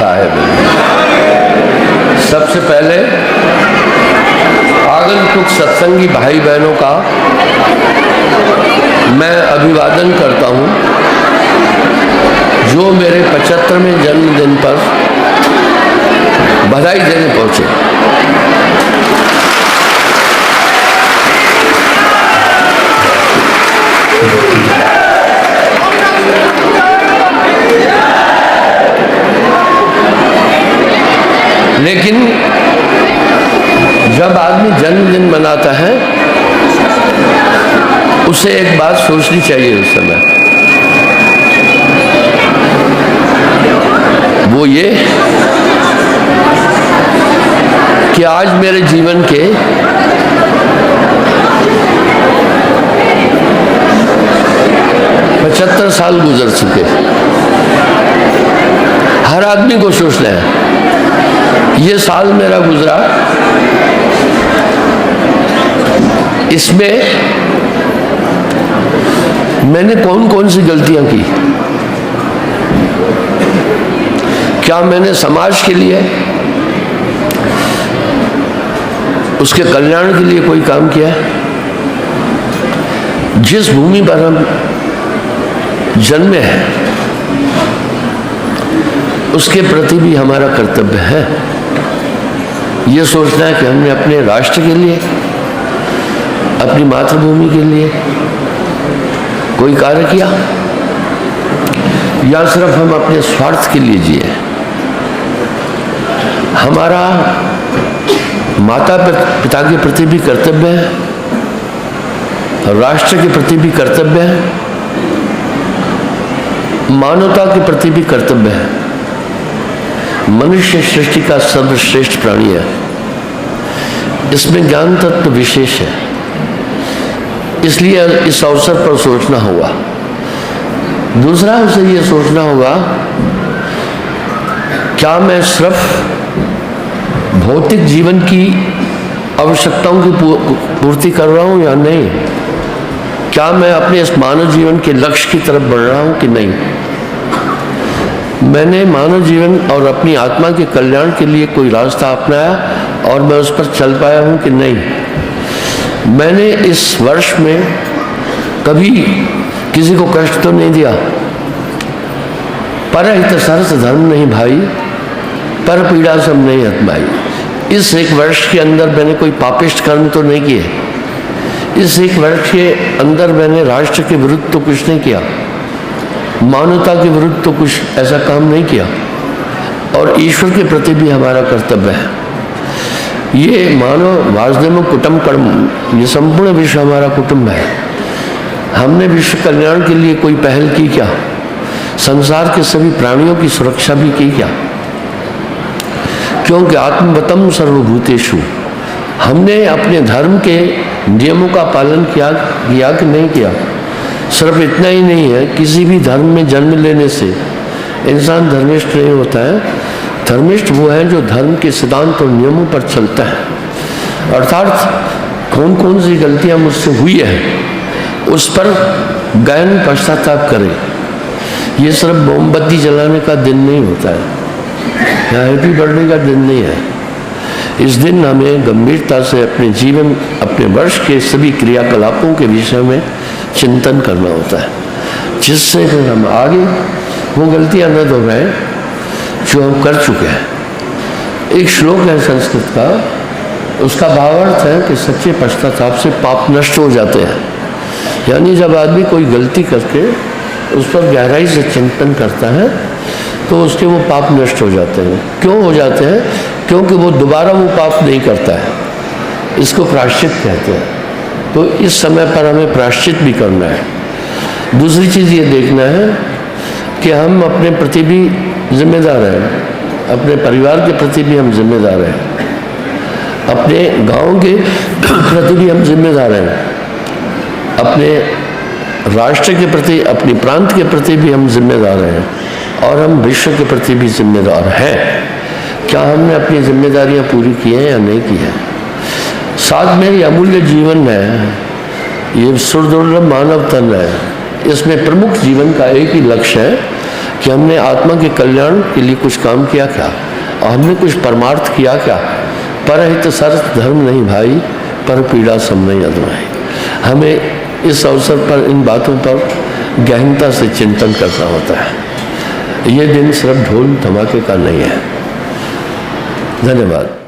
साहेब। सबसे पहले आगंतुक सत्संगी भाई बहनों का मैं अभिवादन करता हूं, जो मेरे 75वें जन्मदिन पर बधाई देने पहुंचे। लेकिन जब आदमी जन्मदिन मनाता है उसे एक बात सोचनी चाहिए उस समय, वो ये कि आज मेरे जीवन के 75 साल गुजर चुके। हर आदमी को सोचना है ये साल मेरा गुजरा, इसमें मैंने कौन कौन सी गलतियां की, क्या मैंने समाज के लिए, उसके कल्याण के लिए कोई काम किया है। जिस भूमि पर हम जन्मे हैं उसके प्रति भी हमारा कर्तव्य है ये सोचना है कि हमने अपने राष्ट्र के लिए, अपनी मातृभूमि के लिए कोई कार्य किया या सिर्फ हम अपने स्वार्थ के लिए जिए। हमारा माता पिता के प्रति भी कर्तव्य है, राष्ट्र के प्रति भी कर्तव्य है, मानवता के प्रति भी कर्तव्य है। मनुष्य सृष्टि का सर्वश्रेष्ठ प्राणी है, इसमें ज्ञान तत्व विशेष है, इसलिए इस अवसर पर सोचना होगा। दूसरा उसे ये सोचना होगा, क्या मैं सिर्फ भौतिक जीवन की आवश्यकताओं की पूर्ति कर रहा हूं या नहीं, क्या मैं अपने इस मानव जीवन के लक्ष्य की तरफ बढ़ रहा हूं कि नहीं, मैंने मानव जीवन और अपनी आत्मा के कल्याण के लिए कोई रास्ता अपनाया और मैं उस पर चल पाया हूं कि नहीं, मैंने इस वर्ष में कभी किसी को कष्ट तो नहीं दिया। परहित सरस धर्म नहीं भाई, पर पीड़ा सब नहीं हतमाई। इस एक वर्ष के अंदर मैंने कोई पापिष्ट कर्म तो नहीं किए, इस एक वर्ष के अंदर मैंने राष्ट्र के विरुद्ध तो कुछ नहीं किया, मानवता के विरुद्ध तो कुछ ऐसा काम नहीं किया, और ईश्वर के प्रति भी हमारा कर्तव्य है। ये मानव वासुदेव कुटुंब कर्म, ये संपूर्ण विश्व हमारा कुटुंब है। हमने विश्व कल्याण के लिए कोई पहल की क्या, संसार के सभी प्राणियों की सुरक्षा भी की क्या, क्योंकि आत्मवतम सर्वभूतेषु, हमने अपने धर्म के नियमों का पालन किया कि नहीं किया। सिर्फ इतना ही नहीं है, किसी भी धर्म में जन्म लेने से इंसान धर्मिष्ठ नहीं होता है। धर्मिष्ठ वो है जो धर्म के सिद्धांत और नियमों पर चलता है, अर्थात कौन कौन सी गलतियां मुझसे हुई है उस पर गहन पश्चाताप करे। ये सिर्फ मोमबत्ती जलाने का दिन नहीं होता है या हैप्पी बर्थडे का दिन नहीं है। इस दिन हमें गंभीरता से अपने जीवन, अपने वर्ष के सभी क्रियाकलापों के विषय में चिंतन करना होता है, जिससे फिर हम आगे वो गलतियां न दोहराएं जो हम कर चुके हैं। एक श्लोक है संस्कृत का, उसका भावार्थ है कि सच्चे पश्चाताप से पाप नष्ट हो जाते हैं। यानी जब आदमी कोई गलती करके उस पर गहराई से चिंतन करता है तो उसके वो पाप नष्ट हो जाते हैं। क्यों हो जाते हैं? क्योंकि वो दोबारा वो पाप नहीं करता है। इसको प्रायश्चित कहते हैं। तो इस समय पर हमें प्रायश्चित भी करना है। दूसरी चीज़ ये देखना है कि हम अपने प्रति भी जिम्मेदार हैं, अपने परिवार के प्रति भी हम जिम्मेदार हैं, अपने गांव के प्रति भी हम जिम्मेदार हैं, अपने राष्ट्र के प्रति, अपने प्रांत के प्रति भी हम जिम्मेदार हैं, और हम विश्व के प्रति भी जिम्मेदार हैं। क्या हमने अपनी जिम्मेदारियां पूरी की हैं या नहीं की हैं? साथ में ये अमूल्य जीवन है, ये सुदुर्लभ मानव तन है। इसमें प्रमुख जीवन का एक ही लक्ष्य है कि हमने आत्मा के कल्याण के लिए कुछ काम किया क्या, और हमने कुछ परमार्थ किया क्या। परहित सर्व धर्म नहीं भाई, पर पीड़ा सब नहीं अधुनाई। हमें इस अवसर पर इन बातों पर गहनता से चिंतन करना होता है। ये दिन सिर्फ ढोल धमाके का नहीं है। धन्यवाद।